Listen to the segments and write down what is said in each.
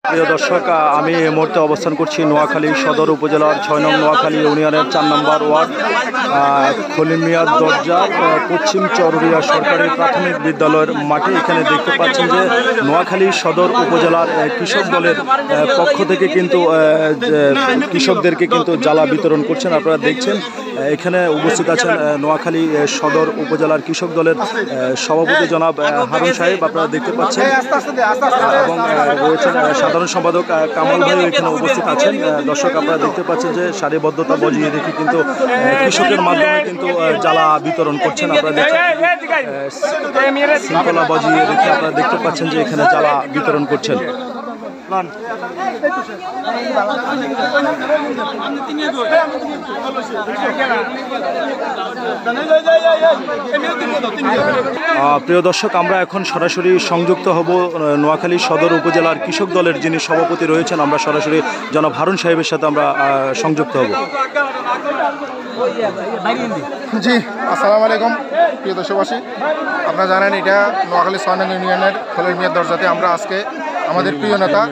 প্রিয় দর্শক, আমি এই মুহূর্তে অবস্থান করছি নোয়াখালী সদর উপজেলার ৬ নং নোয়াখালী ইউনিয়নের ৪ নম্বর ওয়ার্ড খলিল মিয়ার দরজার পশ্চিম চরুরিয়া সরকারি প্রাথমিক বিদ্যালয়ের মাঠে। এখানে দেখতে পাচ্ছেন যে নোয়াখালী সদর উপজেলার কৃষক দলের পক্ষ থেকে কিন্তু কৃষকদেরকে কিন্তু জ্বালা বিতরণ করছেন। আপনারা দেখছেন এখানে উপস্থিত আছেন নোয়াখালী সদর উপজেলার কৃষক দলের সভাপতি জনাব হারুন সাহেব, আপনারা দেখতে পাচ্ছেন, এবং রয়েছেন সাধারণ সম্পাদক কামাল ভাই এখানে উপস্থিত আছেন। দর্শক, আপনারা দেখতে পাচ্ছেন যে সারিবদ্ধতা বজিয়ে রেখে কিন্তু কৃষকের মাধ্যমে কিন্তু জ্বালা বিতরণ করছেন। আপনারা দেখছেন শৃঙ্খলা বজিয়ে রেখে আপনারা দেখতে পাচ্ছেন যে এখানে জ্বালা বিতরণ করছেন। প্রিয় দর্শক, আমরা এখন সরাসরি সংযুক্ত হব নোয়াখালী সদর উপজেলার কৃষক দলের যিনি সভাপতি রয়েছেন, আমরা সরাসরি জনাব হারুন সাহেবের সাথে আমরা সংযুক্ত হব। জি, আসসালামু আলাইকুম প্রিয় দেশবাসী। আপনারা জানেন এটা নোয়াখালী ৬ নং ইউনিয়নের খলিল মিয়ার দরজাতে আমরা আজকে আমাদের প্রিয় নেতা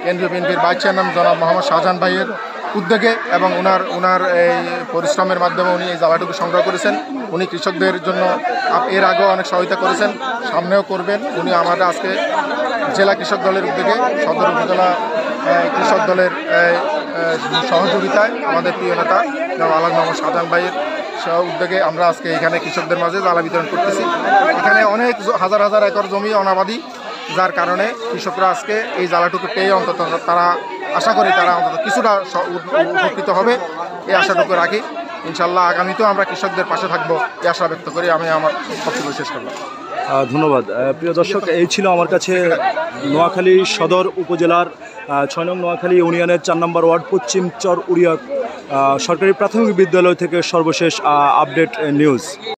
কেন্দ্রীয় বিএনপির ভাইস চেয়ারম্যান জনাব মোহাম্মদ শাহজাহান ভাইয়ের উদ্যোগে এবং ওনার এই পরিশ্রমের মাধ্যমে উনি এই জ্বালাটুকু সংগ্রহ করেছেন। উনি কৃষকদের জন্য এর আগেও অনেক সহায়তা করেছেন, সামনেও করবেন। উনি আমাদের আজকে জেলা কৃষক দলের উদ্যোগে সদর উপজেলা কৃষক দলের সহযোগিতায় আমাদের প্রিয় নেতা জনাব আলহাজ মোহাম্মদ শাহজাহান ভাইয়ের উদ্যোগে আমরা আজকে এখানে কৃষকদের মাঝে জ্বালা বিতরণ করতেছি। এখানে অনেক হাজার হাজার একর জমি অনাবাদি, যার কারণে কৃষকরা আজকে এই জ্বালাটুকু পেয়ে অন্তত তারা আশা করি তারা অন্তত কিছুটা উপকৃত হবে, এই আশাটুকু রাখি। ইনশাল্লাহ আগামীতেও আমরা কৃষকদের পাশে থাকবো, এই আশা ব্যক্ত করি আমি আমার বক্তব্য শেষ করলাম। ধন্যবাদ। প্রিয় দর্শক, এই ছিল আমার কাছে নোয়াখালী সদর উপজেলার ৬ নং নোয়াখালী ইউনিয়নের ৪ নম্বর ওয়ার্ড পশ্চিম চর উড়িয়া সরকারি প্রাথমিক বিদ্যালয় থেকে সর্বশেষ আপডেট নিউজ।